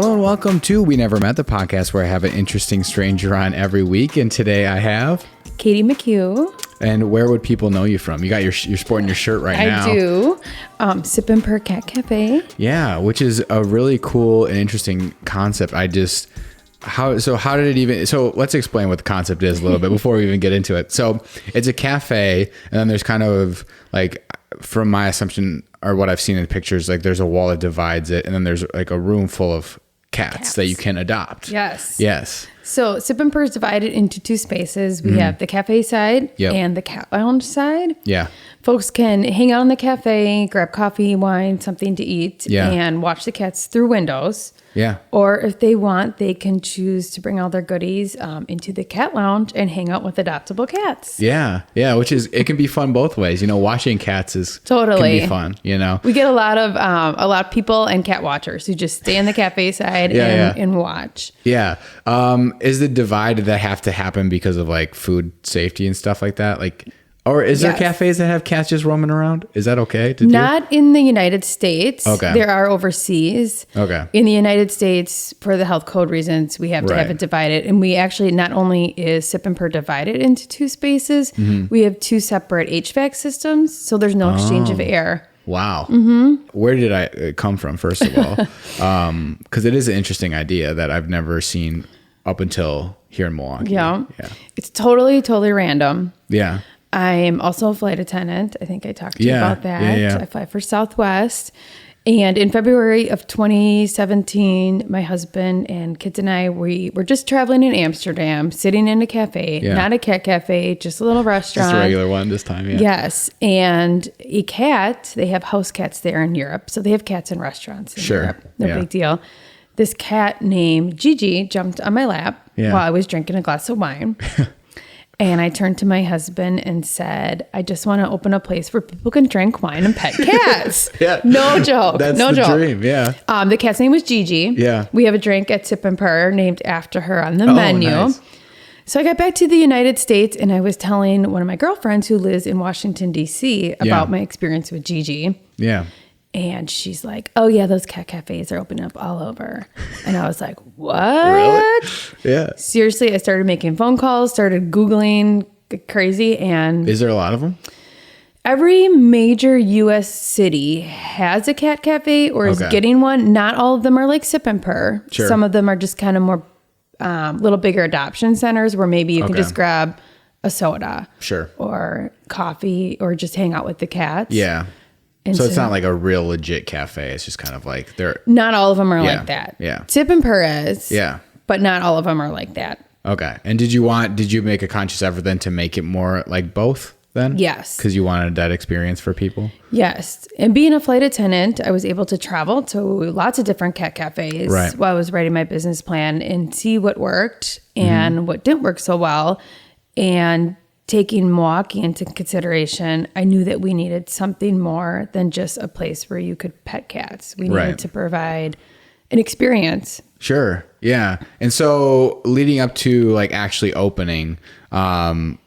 Hello and welcome to We Never Met, the podcast where I have an interesting stranger on every week. And today I have Katy McHugh. And where would people know you from? You're sporting your shirt right now. I do. Sip Purr Cat Cafe. Yeah, which is a really cool and interesting concept. How did it even, so let's explain what the concept is a little bit before we even get into it. So it's a cafe, and then there's kind of like, from my assumption or what I've seen in the pictures, like there's a wall that divides it, and then there's like a room full of cats that you can adopt. Yes. So Sip Purr is divided into two spaces. We have the cafe side and the cat lounge side. Yeah. Folks can hang out in the cafe, grab coffee, wine, something to eat, and watch the cats through windows. Yeah. Or if they want, they can choose to bring all their goodies into the cat lounge and hang out with adoptable cats. Yeah. Yeah. Which is, it can be fun both ways. You know, watching cats can be fun, you know. We get a lot of people and cat watchers who just stay in the cafe side and watch. Yeah. Is the divide, did that have to happen because of like food safety and stuff like that? Like, or is there cafes that have cats just roaming around? Is that okay to do? Not in the United States. Okay. There are overseas. Okay. In the United States, for the health code reasons, we have to have it divided. And we actually, not only is Sip Purr divided into two spaces, we have two separate HVAC systems. So there's no exchange of air. Wow. Where did I come from, first of all? Because it is an interesting idea that I've never seen up until here in Milwaukee. Yeah. It's totally random. Yeah. I'm also a flight attendant. I think I talked to you about that. Yeah. I fly for Southwest. And in February of 2017, my husband and kids and I, we were just traveling in Amsterdam, sitting in a cafe, not a cat cafe, just a little restaurant. Just a regular one this time, Yes. And a cat, they have house cats there in Europe. So they have cats in restaurants in Europe. No big deal. This cat named Gigi jumped on my lap while I was drinking a glass of wine. And I turned to my husband and said, I just want to open a place where people can drink wine and pet cats. No joke. That's the dream, The cat's name was Gigi. Yeah. We have a drink at Sip Purr named after her on the menu. Nice. So I got back to the United States and I was telling one of my girlfriends who lives in Washington, D.C. about my experience with Gigi. Yeah. And she's like, oh, yeah, those cat cafes are opening up all over. And I was like, what? Really? Yeah. Seriously, I started making phone calls, started Googling crazy. And is there a lot of them? Every major U.S. city has a cat cafe or is getting one. Not all of them are like Sip Purr. Sure. Some of them are just kind of more little bigger adoption centers where maybe you can just grab a soda. Sure. Or coffee or just hang out with the cats. Yeah. And so it's not like a real legit cafe. It's just kind of like they're... Not all of them are like that. Yeah. Sip Purr is. Yeah. But not all of them are like that. Okay. And did you make a conscious effort then to make it more like both then? Yes. Because you wanted that experience for people? Yes. And being a flight attendant, I was able to travel to lots of different cat cafes while I was writing my business plan and see what worked and what didn't work so well. And taking Milwaukee into consideration, I knew that we needed something more than just a place where you could pet cats. We needed to provide an experience. Sure. Yeah. And so leading up to like actually opening, how'd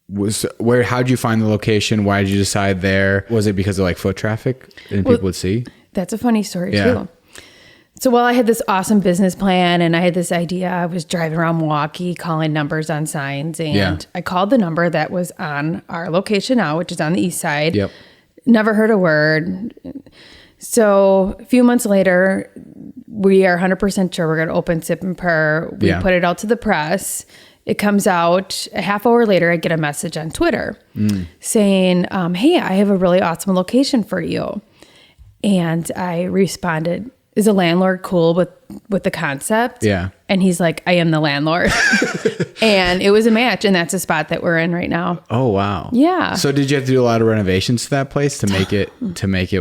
you find the location? Why did you decide there? Was it because of like foot traffic and people would see? That's a funny story too. So while I had this awesome business plan and I had this idea, I was driving around Milwaukee calling numbers on signs and I called the number that was on our location now, which is on the east side. Yep. Never heard a word. So a few months later, we are 100% sure we're going to open Sip Purr. We put it out to the press. It comes out a half hour later. I get a message on Twitter saying, hey, I have a really awesome location for you. And I responded, is a landlord cool with the concept? Yeah. And he's like, I am the landlord. And it was a match. And that's a spot that we're in right now. Oh, wow. Yeah. So did you have to do a lot of renovations to that place to make it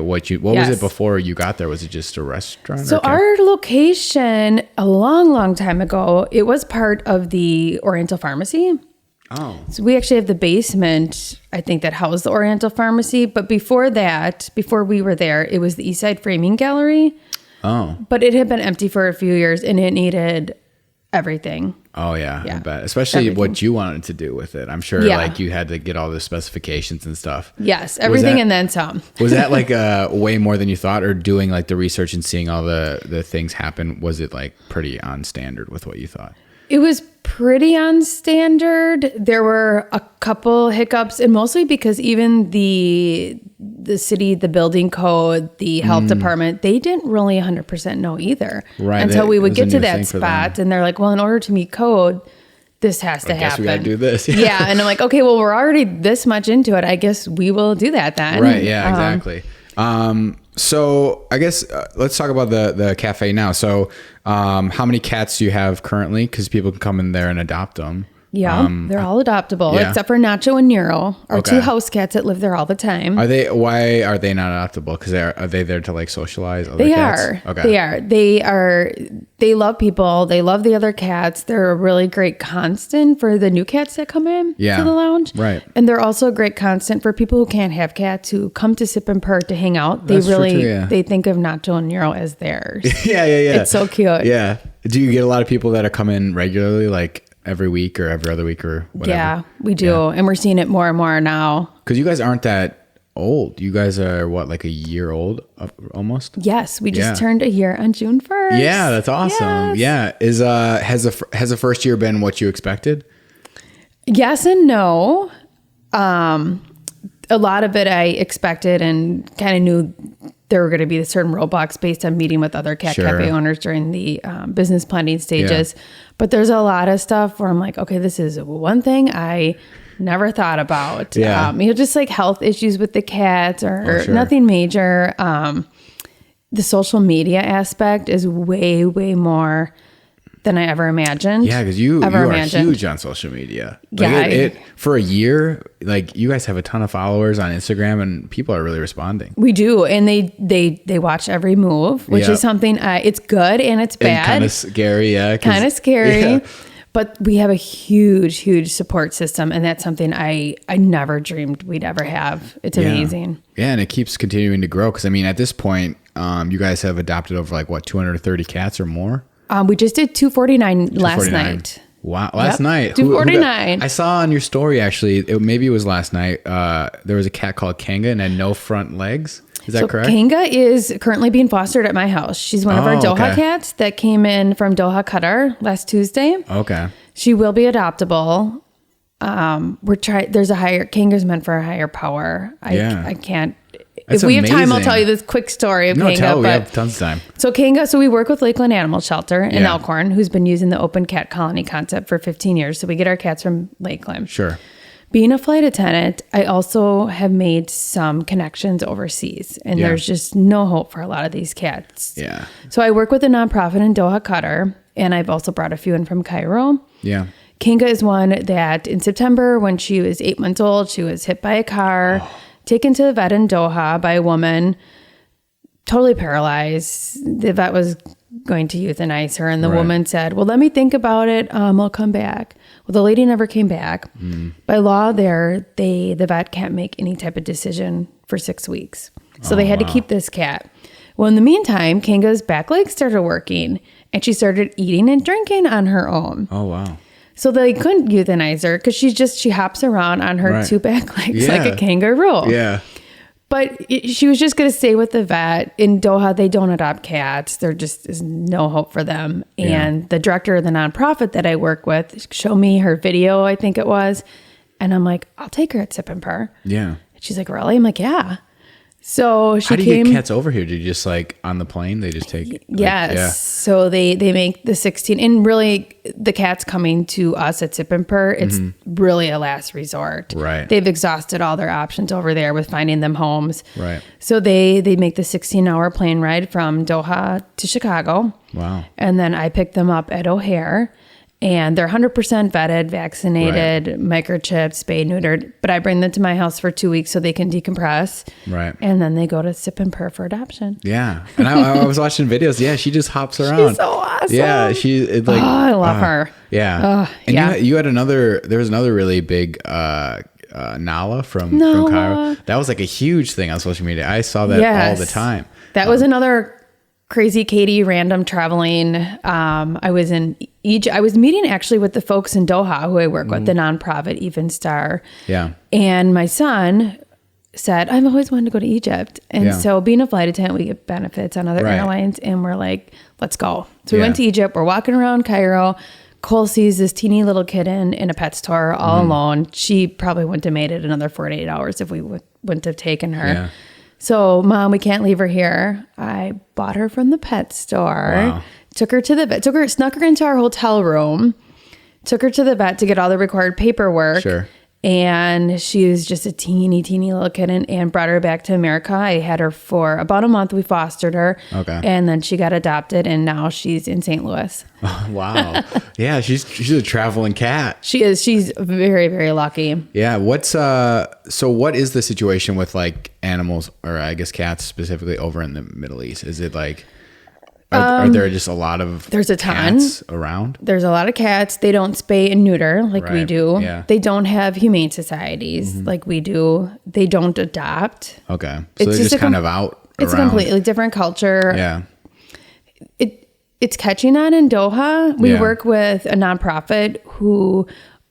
what was it before you got there? Was it just a restaurant? So our location a long time ago, it was part of the Oriental Pharmacy. Oh. So we actually have the basement, I think, that housed the Oriental Pharmacy. But before that, before we were there, it was the Eastside Framing Gallery. Oh. But it had been empty for a few years and it needed everything. Oh yeah, I bet. Especially what you wanted to do with it. I'm sure like you had to get all the specifications and stuff. Yes, everything and then some. Was that like way more than you thought, or doing like the research and seeing all the things happen? Was it like pretty on standard with what you thought? It was pretty unstandard. There were a couple hiccups, and mostly because even the city, the building code, the health department, they didn't really 100% know either. Right. Until we would get to that spot, and they're like, well, in order to meet code, this has to happen. I guess we got to do this. Yeah. And I'm like, okay, well, we're already this much into it. I guess we will do that then. Right. Yeah, exactly. So I guess let's talk about the cafe now. So how many cats do you have currently? Because people can come in there and adopt them. Yeah, they're all adoptable, except for Nacho and Nero, our two house cats that live there all the time. Why are they not adoptable? Because are they there to like socialize other cats? They are. They love people. They love the other cats. They're a really great constant for the new cats that come in to the lounge. Right. And they're also a great constant for people who can't have cats who come to Sip and Purr to hang out. They they think of Nacho and Nero as theirs. Yeah. It's so cute. Yeah. Do you get a lot of people that are coming regularly, like every week or every other week or whatever? Yeah, we do. Yeah. And we're seeing it more and more now. Because you guys aren't that old. You guys are what, like a year old almost? Yes, we just turned a year on June 1st. Yeah, that's awesome. Yes. Yeah. Has the first year been what you expected? Yes and no. A lot of it I expected and kind of knew there were going to be certain roadblocks based on meeting with other cat cafe owners during the business planning stages. Yeah. But there's a lot of stuff where I'm like, okay, this is one thing I never thought about. Yeah. Just like health issues with the cats or nothing major. The social media aspect is way, way more than I ever imagined. Yeah, because you are huge on social media. Like for a year, like you guys have a ton of followers on Instagram, and people are really responding. We do, and they watch every move, which is something. It's good and it's bad. Kind of scary, yeah. Kind of scary. Yeah. But we have a huge, huge support system, and that's something I never dreamed we'd ever have. It's amazing. Yeah, and it keeps continuing to grow because I mean, at this point, you guys have adopted over like what 230 cats or more. We just did 249 last night. Wow. Last night. 249. I saw on your story, actually, maybe it was last night. There was a cat called Kanga and had no front legs. Is that correct? Kanga is currently being fostered at my house. She's one of our Doha cats that came in from Doha, Qatar last Tuesday. Okay. She will be adoptable. There's a higher, Kanga's meant for a higher power. I can't. That's if we amazing. have time, I'll tell you this quick story of Kanga. We have tons of time. So Kanga, we work with Lakeland Animal Shelter in Elkhorn, who's been using the open cat colony concept for 15 years. So we get our cats from Lakeland. Sure. Being a flight attendant, I also have made some connections overseas, and there's just no hope for a lot of these cats. Yeah. So I work with a nonprofit in Doha, Qatar, and I've also brought a few in from Cairo. Yeah. Kanga is one that in September, when she was 8 months old, she was hit by a car, taken to the vet in Doha by a woman, totally paralyzed. The vet was going to euthanize her, and the woman said, well, let me think about it. I'll come back. Well, the lady never came back. By law there, the vet can't make any type of decision for 6 weeks. So they had to keep this cat. Well, in the meantime, Kanga's back legs started working, and she started eating and drinking on her own. Oh, wow. So they couldn't euthanize her because she hops around on her two back legs like a kangaroo. Yeah. But she was just going to stay with the vet. In Doha, they don't adopt cats. There just is no hope for them. And the director of the nonprofit that I work with showed me her video, I think it was. And I'm like, I'll take her at Sip and Purr. Yeah. And she's like, really? I'm like, yeah. So she How do you get cats over here? Do you just like on the plane? They just take. Yes. So they make the 16, and really the cats coming to us at Sip and Purr, it's really a last resort. Right. They've exhausted all their options over there with finding them homes. Right. So they make the 16-hour plane ride from Doha to Chicago. Wow. And then I pick them up at O'Hare. And they're 100% vetted, vaccinated, microchipped, spayed, neutered. But I bring them to my house for 2 weeks so they can decompress. Right. And then they go to Sip and Purr for adoption. Yeah. And I was watching videos. Yeah, she just hops around. She's so awesome. Yeah, I love her. Yeah. And you had there was another really big Nala from Cairo. That was like a huge thing on social media. I saw that all the time. That was another crazy Katy random traveling. I was in Egypt. I was meeting actually with the folks in Doha who I work with, the nonprofit Even Star. Yeah. And my son said, I've always wanted to go to Egypt. And so being a flight attendant, we get benefits on other airlines. And we're like, let's go. So we went to Egypt. We're walking around Cairo. Cole sees this teeny little kitten in a pet store all alone. She probably wouldn't have made it another 48 hours if we wouldn't have taken her. Yeah. So, Mom, we can't leave her here. I bought her from the pet store, took her to the vet, snuck her into our hotel room, took her to the vet to get all the required paperwork. Sure. And she was just a teeny little kitten, and brought her back to America. I had her for about a month. We fostered her. Okay. And then she got adopted, and now she's in St. Louis. Oh, wow. Yeah, she's a traveling cat. She is. She's very, very lucky. Yeah. So what is the situation with like animals, or I guess cats specifically, over in the Middle East? Is it like, are there just a lot of there's a ton cats around? There's a lot of cats. They don't spay and neuter like we do. Yeah. They don't have humane societies like we do. They don't adopt. Okay. So they're just kind of out It's around. A completely different culture. Yeah. It's catching on in Doha. We work with a nonprofit who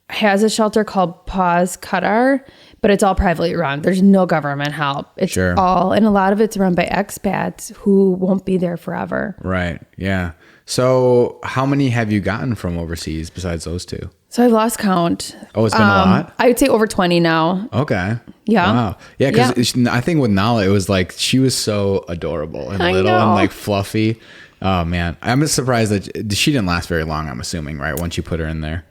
has a shelter called Pause Qatar, but it's all privately run. There's no government help. It's all, and a lot of it's run by expats who won't be there forever. Right. Yeah. So how many have you gotten from overseas besides those two? So I've lost count. Oh, it's been a lot? I would say over 20 now. Okay. Yeah. Wow. Yeah. Cause I think with Nala, it was like, she was so adorable and little and like fluffy. Oh man. I'm just surprised that she didn't last very long, I'm assuming, right? Once you put her in there.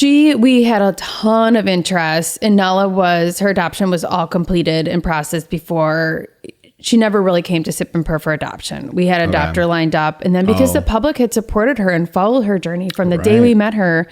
We had a ton of interest, and her adoption was all completed and processed before. She never really came to Sip and Purr for adoption. We had a doctor lined up, and then because the public had supported her and followed her journey from the day we met her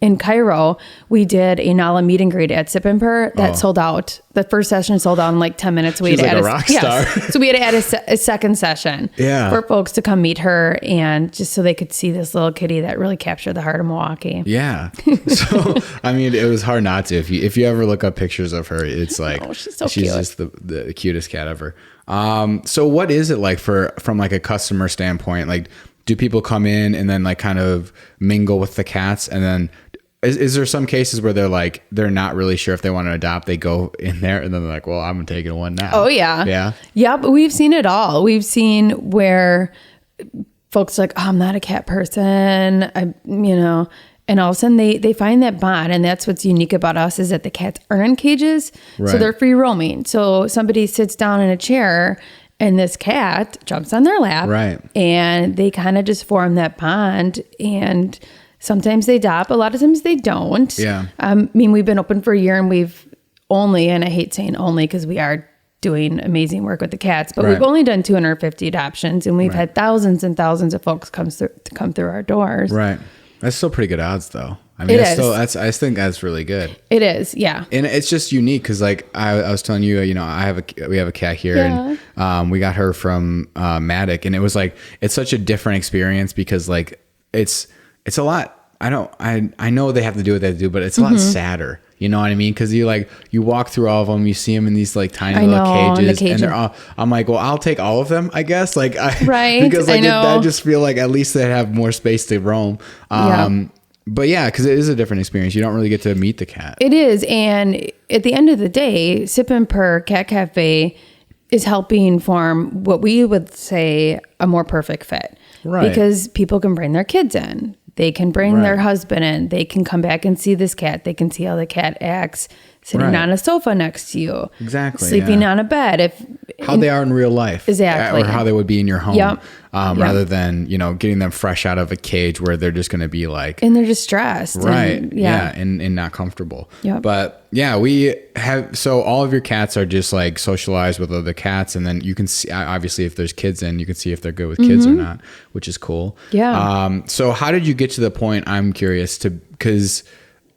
in Cairo, we did a Nala meet and greet at Sip and Purr that sold out. The first session sold out in like 10 minutes. She's like a rock star. So we had to add a second session for folks to come meet her, and just so they could see this little kitty that really captured the heart of Milwaukee. Yeah. So, I mean, it was hard not to. If you ever look up pictures of her, it's like, she's so cute. Just the cutest cat ever. So what is it like from like a customer standpoint? Like, do people come in and then like kind of mingle with the cats, and then is there some cases where they're not really sure if they want to adopt? They go in there and then they're like, well, I'm taking one now. Oh yeah. Yeah. Yeah. But we've seen it all. We've seen where folks are like, oh, I'm not a cat person. And all of a sudden they find that bond. And that's what's unique about us, is that the cats aren't in cages. Right. So they're free roaming. So somebody sits down in a chair and this cat jumps on their lap. Right. And they kind of just form that bond, and sometimes they adopt. A lot of times they don't. Yeah. We've been open for a year, and we've only, and I hate saying only because we are doing amazing work with the cats, but we've only done 250 adoptions, and we've had thousands and thousands of folks come through our doors. Right. That's still pretty good odds, though. I mean, I think that's really good. It is, yeah. And it's just unique because, like I was telling you, we have a cat here, and we got her from Maddox, and it was like, it's such a different experience because like it's a lot. I know they have to do what they have to do, but it's a lot sadder. You know what I mean? Because you walk through all of them, you see them in these like tiny little cages, and they're all. I'm like, well, I'll take all of them, I guess. Like, because I just feel like at least they have more space to roam. But yeah, because it is a different experience. You don't really get to meet the cat. It is, and at the end of the day, Sip and Purr Cat Cafe is helping form what we would say a more perfect fit. Right. Because people can bring their kids in. They can bring their husband in. They can come back and see this cat. They can see how the cat acts sitting on a sofa next to you. Exactly. Sleeping on a bed. How they are in real life. Exactly. Or how they would be in your home. Rather than, getting them fresh out of a cage where they're just going to be like. And they're just stressed. Right. And not comfortable. Yep. But yeah, we have, so all of your cats are just like socialized with other cats. And then you can see, obviously, if there's kids in, you can see if they're good with kids or not, which is cool. Yeah. So how did you get to the point, I'm curious, because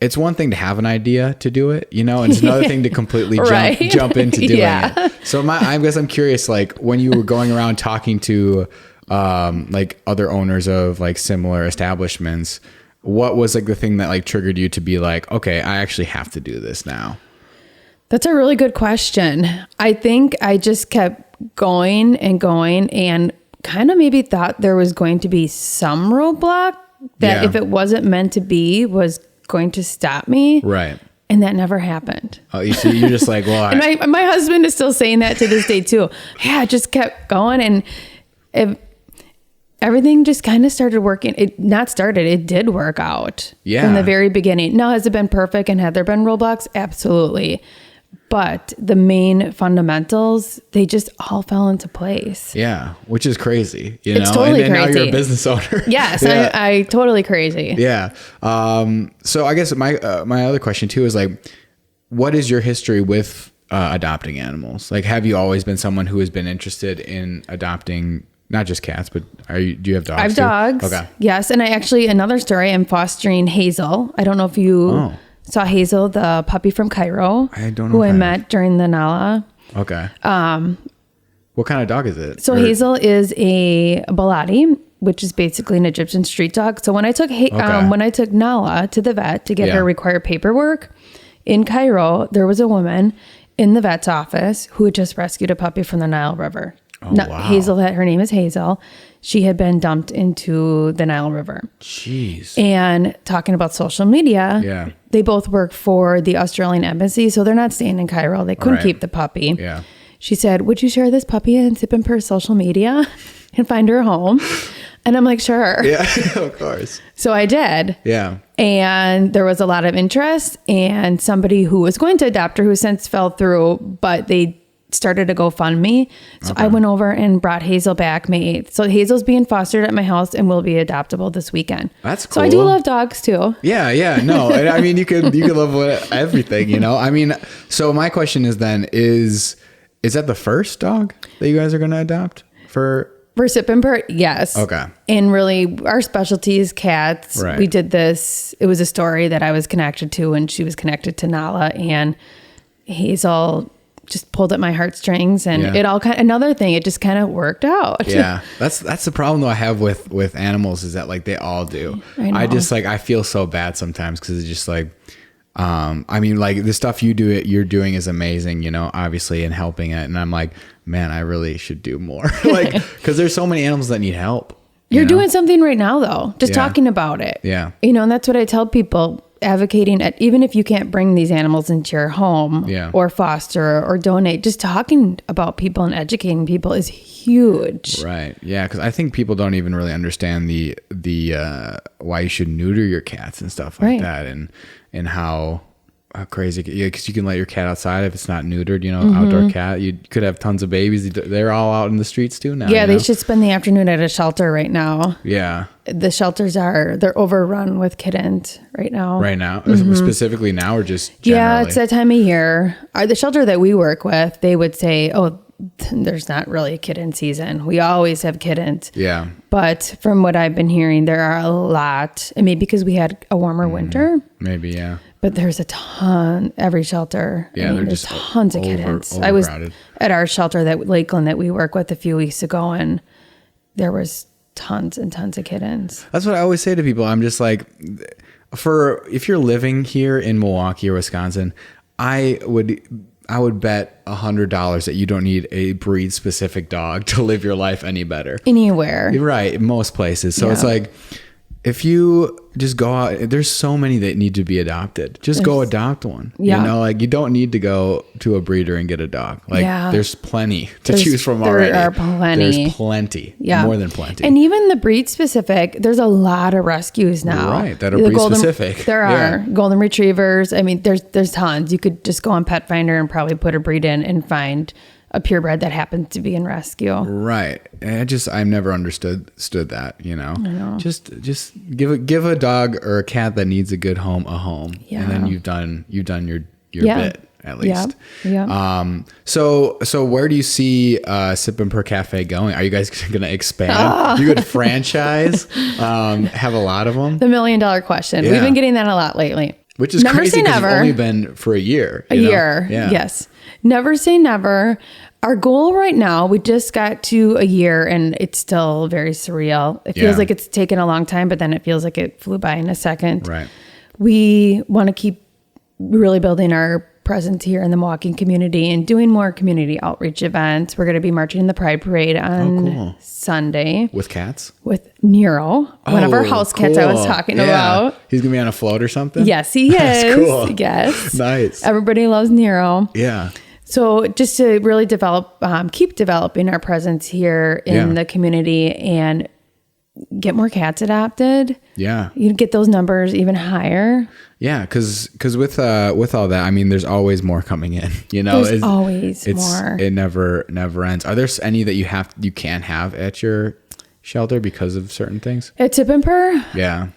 it's one thing to have an idea to do it, and it's another thing to completely jump into doing it. So I guess I'm curious, like when you were going around talking to like other owners of like similar establishments, what was like the thing that like triggered you to be like, okay, I actually have to do this now? That's a really good question. I think I just kept going and going, and kind of maybe thought there was going to be some roadblock that if it wasn't meant to be was going to stop me. Right. And that never happened. Oh, you see, you're just like, well, and my husband is still saying that to this day too. Yeah, it just kept going. And everything just kind of started working. It did work out from the very beginning. Now, has it been perfect and had there been roadblocks? Absolutely. But the main fundamentals, they just all fell into place. Yeah, which is crazy. It's totally and crazy. Now you're a business owner. Yes, I totally crazy. Yeah. So I guess my other question too is like, what is your history with adopting animals? Like, have you always been someone who has been interested in adopting not just cats, but do you have dogs? I have dogs. Okay. Yes, and another story. I'm fostering Hazel. I don't know if you saw Hazel, the puppy from Cairo. I don't know. Who I met during the Nala. Okay. What kind of dog is it? So Hazel is a Baladi, which is basically an Egyptian street dog. So when I took Nala to the vet to get her required paperwork in Cairo, there was a woman in the vet's office who had just rescued a puppy from the Nile River. Wow. Her name is Hazel. She had been dumped into the Nile River. Jeez. And talking about social media, they both work for the Australian embassy, so they're not staying in Cairo. They couldn't keep the puppy. Yeah. She said, would you share this puppy and Sip and Purr's social media and find her a home? And I'm like, sure. Yeah, of course. So I did. Yeah. And there was a lot of interest, and somebody who was going to adopt her who since fell through, but they started a GoFundMe. So I went over and brought Hazel back May 8th. So Hazel's being fostered at my house and will be adoptable this weekend. That's cool. So I do love dogs too. Yeah. No, I mean, you could love everything, I mean, so my question is then, is that the first dog that you guys are going to adopt for Sip and Purr? Yes. Okay. And really our specialty is cats. Right. We did this. It was a story that I was connected to, and she was connected to Nala, and Hazel just pulled at my heartstrings, and it all another thing, it just kind of worked out. Yeah. That's the problem though I have with animals, is that like they all do. I just like, I feel so bad sometimes because it's just like, I mean, like the stuff you're doing is amazing, obviously, and helping it. And I'm like, man, I really should do more. Like, cause there's so many animals that need help. You're doing something right now though, just talking about it. Yeah. And that's what I tell people, advocating even if you can't bring these animals into your home or foster or donate, just talking about people and educating people is huge. Right. Yeah. Cause I think people don't even really understand the why you should neuter your cats and stuff like that. And how crazy, because you can let your cat outside if it's not neutered, outdoor cat. You could have tons of babies. They're all out in the streets too now. Yeah, they should spend the afternoon at a shelter right now. Yeah. The shelters they're overrun with kittens right now. Right now? Specifically now, or just generally? Yeah, it's that time of year. The shelter that we work with, they would say, oh, there's not really a kitten season. We always have kittens. Yeah. But from what I've been hearing, there are a lot. And maybe because we had a warmer winter. Maybe, yeah. But there's a ton, every shelter. Yeah, there's tons of kittens. I was at our shelter, that Lakeland that we work with, a few weeks ago, and there was tons and tons of kittens. That's what I always say to people. I'm just like, if you're living here in Milwaukee or Wisconsin, I would bet $100 that you don't need a breed specific dog to live your life any better. Anywhere. Right. Most places. So it's like, if you just go out, there's so many that need to be adopted. Just go adopt one. Yeah. Like you don't need to go to a breeder and get a dog. Like there's plenty to choose from already. There are plenty. There's plenty. Yeah. More than plenty. And even the breed specific, there's a lot of rescues now. Right. That are breed specific. There are golden retrievers. I mean, there's tons. You could just go on Pet Finder and probably put a breed in and find a purebred that happens to be in rescue. Right. And I've never understood that, I know. Just give a dog or a cat that needs a good home a home. Yeah. And then you've done your bit at least. Yeah. So where do you see Sip and Purr Cafe going? Are you guys going to expand? You could franchise, have a lot of them? The $1 million question. Yeah. We've been getting that a lot lately. Which is crazy because it's only been for a year. A year. Yeah. Yes. Never say never. Our goal right now, we just got to a year and it's still very surreal. It feels like it's taken a long time, but then it feels like it flew by in a second. Right. We want to keep really building our presence here in the Milwaukee community and doing more community outreach events. We're going to be marching in the Pride Parade on Sunday. With cats? With Nero, one of our house cats I was talking about. He's going to be on a float or something? Yes, he is. That's cool. Yes. Nice. Everybody loves Nero. Yeah. So just to really keep developing our presence here in the community and get more cats adopted. Yeah. You get those numbers even higher. Yeah. Cause with all that, I mean, there's always more coming in, There's always more. It never ends. Are there any that you can't have at your shelter because of certain things? At Sip Purr? Yeah.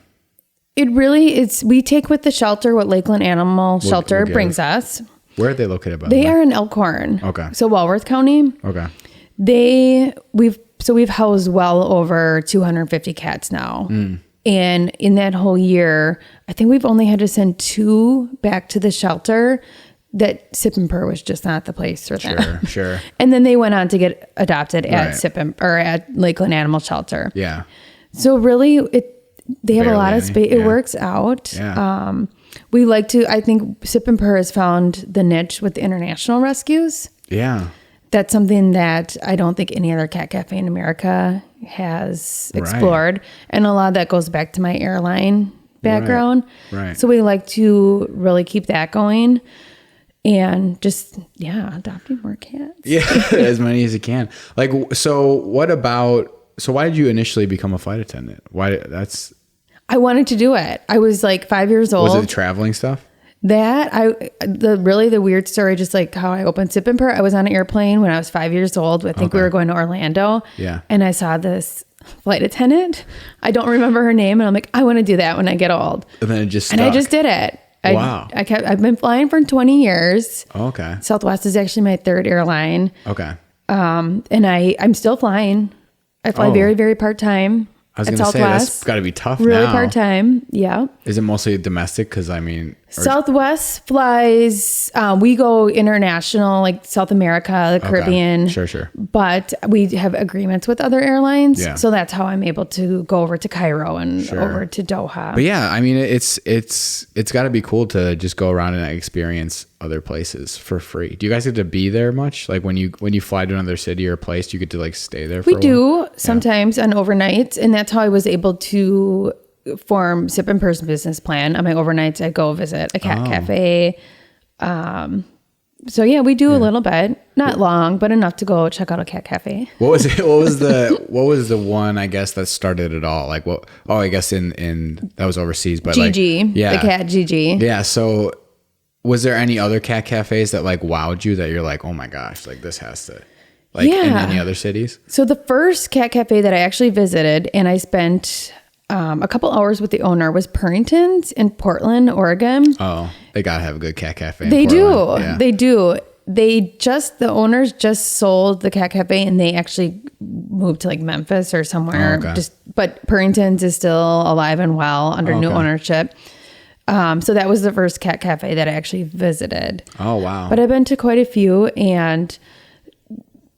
It really is. We take with the shelter what Lakeland Animal Shelter brings us. Where are they located? They are in Elkhorn. Okay. So Walworth County. Okay. We've housed well over 250 cats now. And in that whole year, I think we've only had to send 2 back to the shelter that Sip and Purr was just not the place for them. Sure. And then they went on to get adopted at at Lakeland Animal Shelter. Yeah. So really they have a lot of space. It works out. Yeah. I think Sip and Purr has found the niche with the international rescues. Yeah. That's something that I don't think any other cat cafe in America has explored. And a lot of that goes back to my airline background. Right. So we like to really keep that going and just, adopting more cats. Yeah, as many as you can. So why did you initially become a flight attendant? I wanted to do it. I was like 5 years old. Was it traveling stuff? The weird story, just like how I opened Sip and Purr. I was on an airplane when I was 5 years old. I think we were going to Orlando. Yeah. And I saw this flight attendant. I don't remember her name. And I'm like, I want to do that when I get old. And then it just stuck. And I just did it. Wow. I've been flying for 20 years. Okay. Southwest is actually my 3rd airline. Okay. And I'm still flying. I fly very, very part-time. I was going to say, that's got to be tough now. Really part-time, yeah. Is it mostly domestic? Because, I mean... Southwest flies, we go international, like South America, the Caribbean. Sure. But we have agreements with other airlines. Yeah. So that's how I'm able to go over to Cairo and over to Doha. But yeah, I mean, it's got to be cool to just go around and experience other places for free. Do you guys get to be there much? Like when you fly to another city or place, you get to like stay there for a while? We do sometimes on overnights. And that's how I was able to form Sip and Purr's business plan. On my overnights, I go visit a cat cafe. So yeah, we do a little bit, not long, but enough to go check out a cat cafe. What was the one, I guess, that started it all? Like what? Oh, I guess in that was overseas, but Gigi, the cat Gigi. Yeah. So was there any other cat cafes that like wowed you that you're like, oh my gosh, like this has to, like in any other cities? So the first cat cafe that I actually visited and I spent a couple hours with the owner was Purrington's in Portland, Oregon. Oh, they gotta have a good cat cafe. They do. Yeah. They do. The owners just sold the cat cafe and they actually moved to like Memphis or somewhere. Oh, okay. But Purrington's is still alive and well under new ownership. So that was the first cat cafe that I actually visited. Oh, wow. But I've been to quite a few and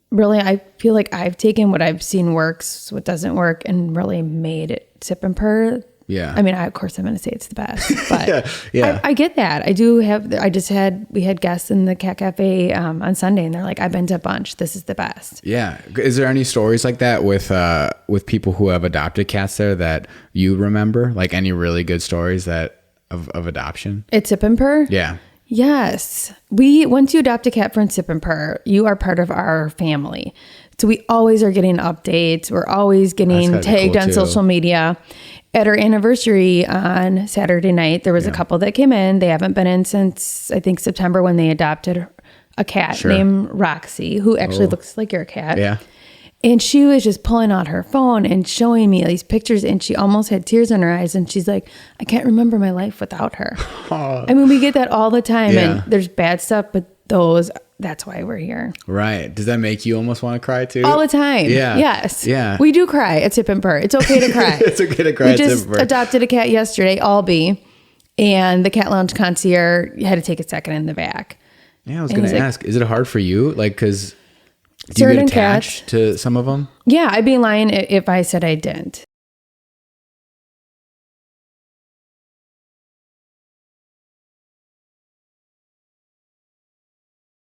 really, I feel like I've taken what I've seen works, what doesn't work, and really made it Sip and Purr. Yeah. I mean, of course, I'm going to say it's the best, but yeah. I get that. We had guests in the cat cafe on Sunday, and they're like, I've been to a bunch. This is the best. Yeah. Is there any stories like that with people who have adopted cats there that you remember? Like any really good stories of adoption? It's Sip and Purr? Yeah. Yes. Once you adopt a cat from Sip and Purr, you are part of our family. So we always are getting updates. We're always getting tagged on social media. At our anniversary on Saturday night, there was a couple that came in. They haven't been in since, I think, September when they adopted a cat named Roxy, who actually looks like your cat. Yeah. And she was just pulling out her phone and showing me these pictures, and she almost had tears in her eyes. And she's like, I can't remember my life without her. I mean, we get that all the time, and there's bad stuff, but that's why we're here. Right. Does that make you almost want to cry too? All the time. Yeah. Yes. Yeah. We do cry at Sip and Purr. It's okay to cry. It's okay to cry. We just adopted a cat yesterday, Albie, and the cat lounge concierge had to take a second in the back. Yeah, I was going to ask, is it hard for you? Like, because do you get attached to some of them? Yeah, I'd be lying if I said I didn't.